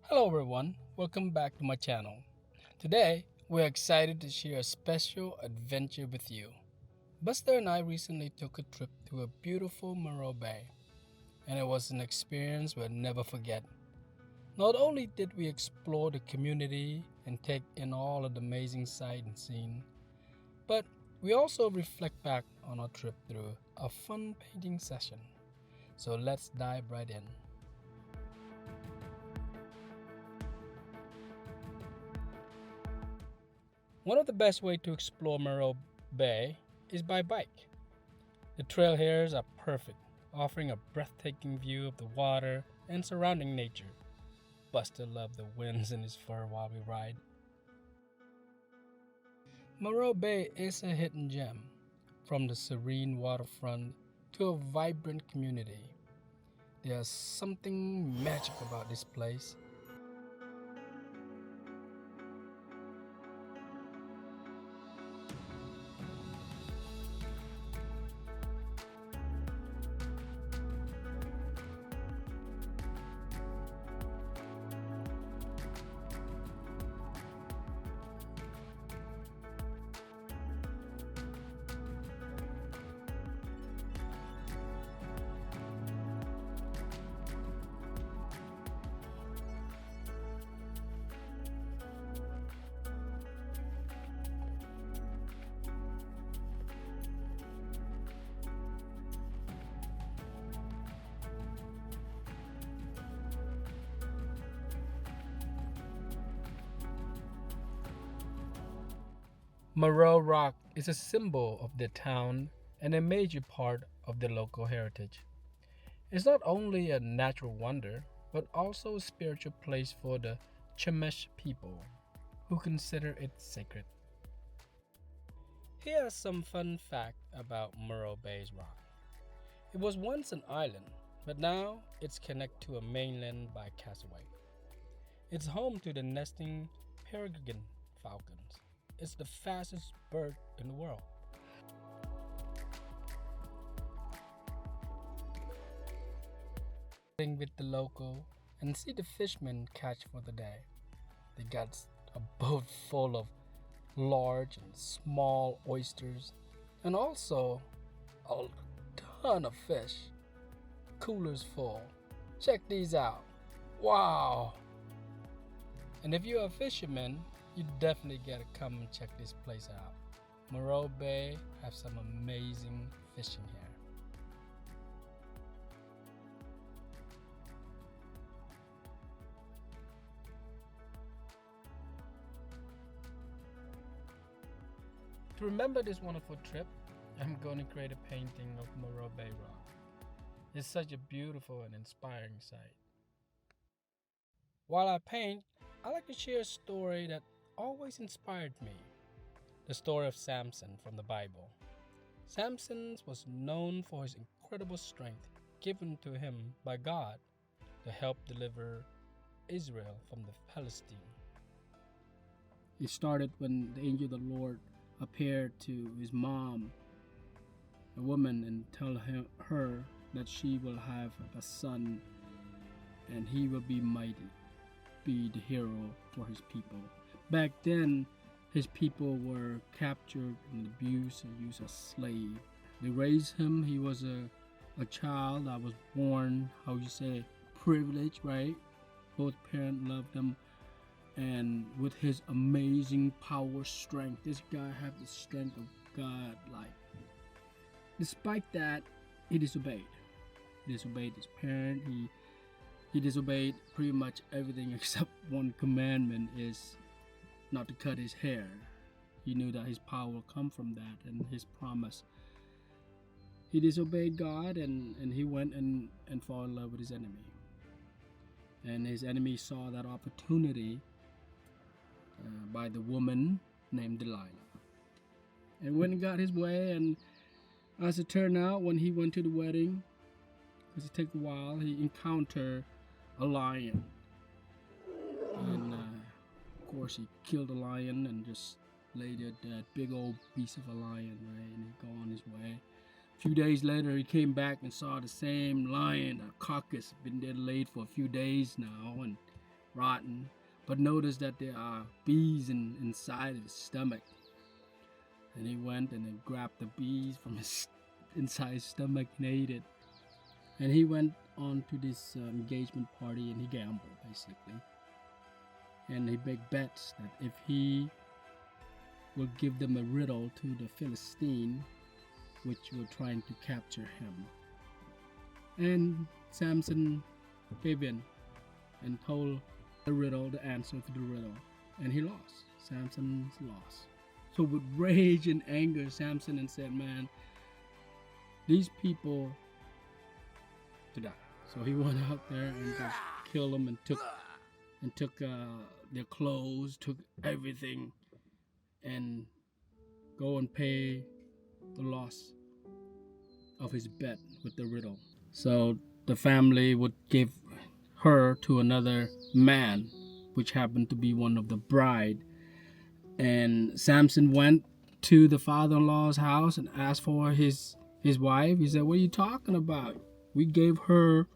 Hello everyone, welcome back to my channel. Today, we're excited to share a special adventure with you. Buster and I recently took a trip to a beautiful Monroe Bay, and it was an experience we'll never forget. Not only did we explore the community and take in all of the amazing sight and scene, but we also reflect back on our trip through a fun painting session. So let's dive right in. One of the best ways to explore Monroe Bay is by bike. The trail here are perfect, offering a breathtaking view of the water and surrounding nature. Buster loved the winds in his fur while we ride. Monroe Bay is a hidden gem, from the serene waterfront to a vibrant community. There's something magic about this place. Monroe Rock is a symbol of the town and a major part of the local heritage. It's not only a natural wonder, but also a spiritual place for the Chumash people, who consider it sacred. Here are some fun facts about Monroe Bay's rock. It was once an island, but now it's connected to a mainland by castaway. It's home to the nesting peregrine falcons. It's the fastest bird in the world. Sitting with the local and see the fishermen catch for the day. They got a boat full of large and small oysters and also a ton of fish. Coolers full. Check these out. Wow! And if you're a fisherman, you definitely gotta come and check this place out. Monroe Bay have some amazing fishing here. To remember this wonderful trip, I'm going to create a painting of Monroe Bay Rock. It's such a beautiful and inspiring sight. While I paint, I like to share a story that always inspired me. The story of Samson from the Bible. Samson was known for his incredible strength given to him by God to help deliver Israel from the Philistines. It started when the angel of the Lord appeared to his mom, a woman, and tell her that she will have a son and he will be mighty, be the hero for his people. Back then, his people were captured and abused and used as slave. They raised him. He was a child that was born, how you say, privileged, right? Both parents loved him. And with his amazing power, strength, this guy had the strength of God. Like, despite that, he disobeyed. He disobeyed his parent. He disobeyed pretty much everything except one commandment is not to cut his hair. He knew that his power will come from that and his promise. He disobeyed God and he went and fell in love with his enemy. And his enemy saw that opportunity by the woman named Delilah. And when he got his way, and as it turned out, when he went to the wedding, because it took a while, he encountered a lion. And of course, he killed a lion and just laid that big old piece of a lion, right? And he go on his way. A few days later, he came back and saw the same lion, a carcass, been there laid for a few days now, and rotten, but noticed that there are bees inside his stomach. And he went and he grabbed the bees from his inside his stomach and ate it. And he went on to this engagement party and he gambled basically. And he made bets that if he will give them a riddle to the Philistine, which were trying to capture him. And Samson gave in and told the riddle, the answer to the riddle, and he lost. Samson lost. So with rage and anger, Samson said, "Man, these people to die." So he went out there and just killed them and took their clothes, took everything, and go and pay the loss of his bet with the riddle. So the family would give her to another man, which happened to be one of the bride. And Samson went to the father-in-law's house and asked for his wife. He said, "What are you talking about? We gave her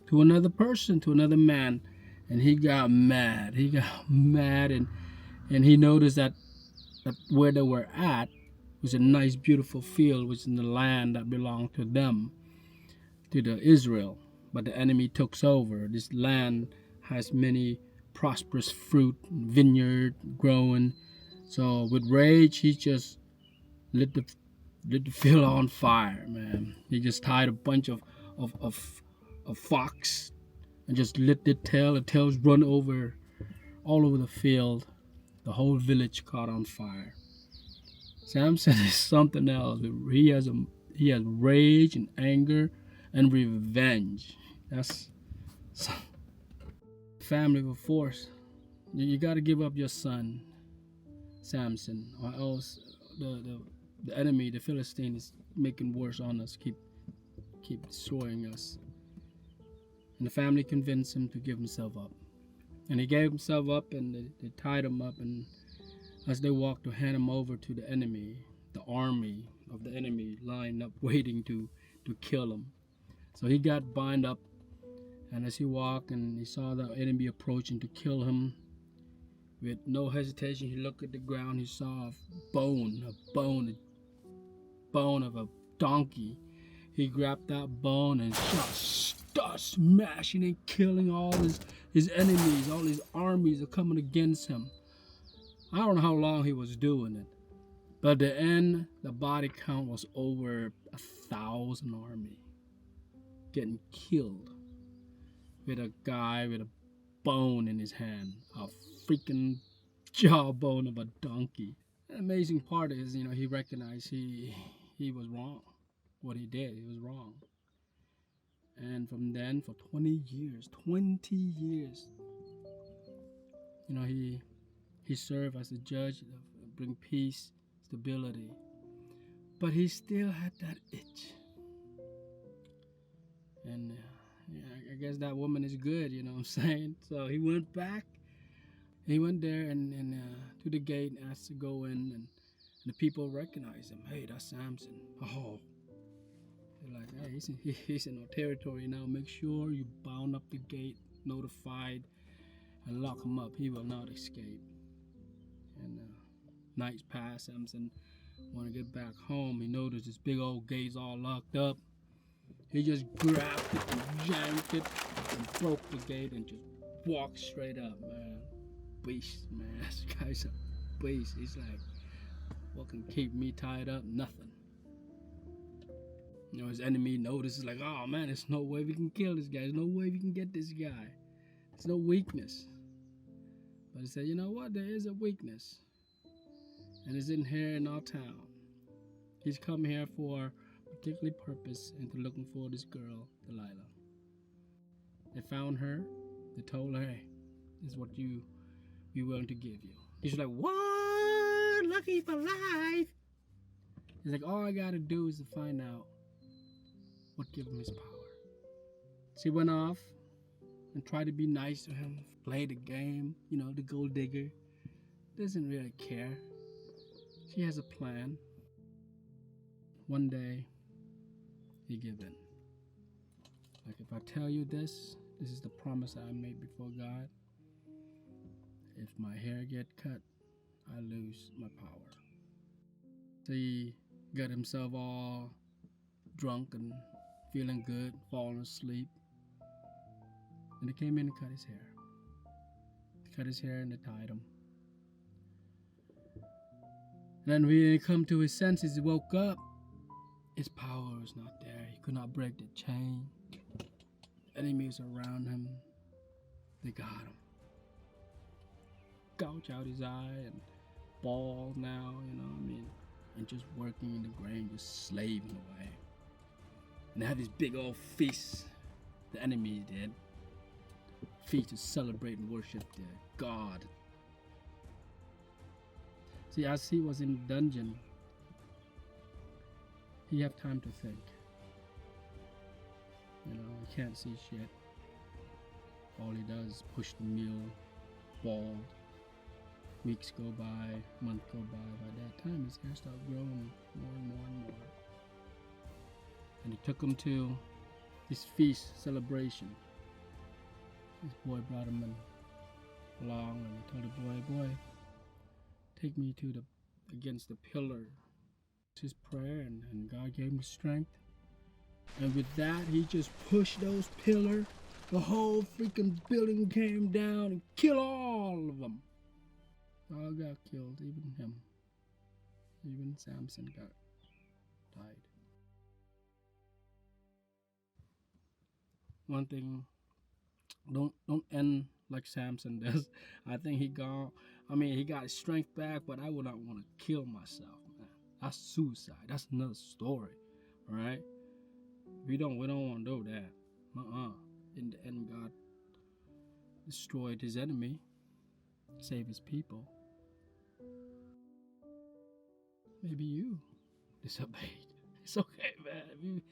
to another person, to another man." And he got mad. And he noticed that where they were at was a nice, beautiful field, which is in the land that belonged to them, to the Israel. But the enemy took over. This land has many prosperous fruit, vineyard growing. So with rage, he just lit the field on fire, man. He just tied a bunch of fox and just lit the tail. The tails run over all over the field. The whole village caught on fire. Samson is something else. He has rage and anger and revenge. That's family with force. You got to give up your son, Samson, or else the enemy, the Philistine, is making worse on us. Keep destroying us. And the family convinced him to give himself up. And he gave himself up, and they tied him up, and as they walked to hand him over to the enemy, the army of the enemy lined up waiting to kill him. So he got bound up, and as he walked and he saw the enemy approaching to kill him, with no hesitation, he looked at the ground. He saw a bone of a donkey. He grabbed that bone and started smashing and killing all his enemies. All his armies are coming against him. I don't know how long he was doing it, but at the end, the body count was over 1,000 army getting killed with a guy with a bone in his hand, a freaking jawbone of a donkey. The amazing part is, he recognized he was wrong. What he did, he was wrong. And from then, for 20 years, he served as a judge to bring peace, stability. But he still had that itch. And I guess that woman is good, you know what I'm saying? So he went back. He went there and to the gate and asked to go in. And the people recognized him. "Hey, that's Samson." Oh. They're like, "Hey, he's in our territory now. Make sure you bound up the gate, notified, and lock him up. He will not escape." And nights passed. Samson want to get back home. He noticed this big old gate's all locked up. He just grabbed it and yanked it and broke the gate and just walked straight up, man. Beast, man. This guy's a beast. He's like, what can keep me tied up? Nothing. His enemy notices, like, "Oh man, there's no way we can kill this guy. There's no way we can get this guy. There's no weakness." But he said, "You know what? There is a weakness. And it's in here in our town. He's come here for a particular purpose and to looking for this girl, Delilah." They found her. They told her, "Hey, this is what we willing to give you." He's like, "What? Lucky for life." He's like, "All I gotta do is to find out what gave him his power." She went off and tried to be nice to him, play the game, the gold digger. Doesn't really care. She has a plan. One day, he gave in. Like, if I tell you this, This is the promise I made before God. If my hair get cut, I lose my power. So he got himself all drunk and feeling good, falling asleep. And they came in and cut his hair. They cut his hair and they tied him. And then when he come to his senses, he woke up. His power was not there. He could not break the chain. Enemies around him, they got him. Gouge out his eye and bald now, and just working in the grain, just slaving away. And they have this big old feast, the enemies did. Feast to celebrate and worship their God. See, as he was in the dungeon, he have time to think. He can't see shit. All he does is push the mill, bald. Weeks go by, months go by. By that time, his hair started growing more and more and more. And he took him to this feast celebration. This boy brought him along, and he told the boy, take me to against the pillar. It's his prayer, and God gave him strength. And with that, he just pushed those pillars. The whole freaking building came down and killed all of them. All got killed, even him. Even Samson died. One thing, don't end like Samson does. I think he got his strength back, but I would not want to kill myself, man. That's suicide. That's another story, all right? We don't want to do that. In the end, God destroyed his enemy, saved his people. Maybe you disobeyed. It's okay, man.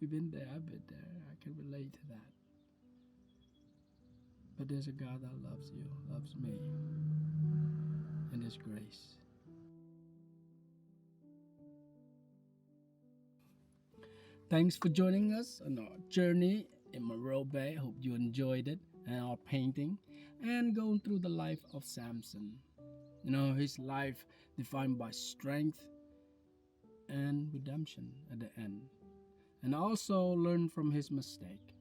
We've been there. I've been there. I can relate to that. But there's a God that loves you, loves me, and there's grace. Thanks for joining us on our journey in Monroe Bay. Hope you enjoyed it, and our painting and going through the life of Samson. His life defined by strength and redemption at the end, and also learn from his mistake.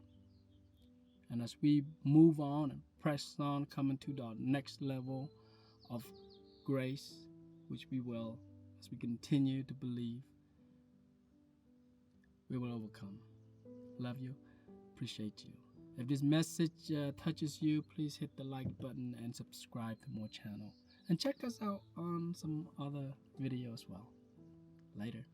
And as we move on and press on, coming to the next level of grace, which we will, as we continue to believe, we will overcome. Love you. Appreciate you. If this message touches you, please hit the like button and subscribe to more channel. And check us out on some other videos as well. Later.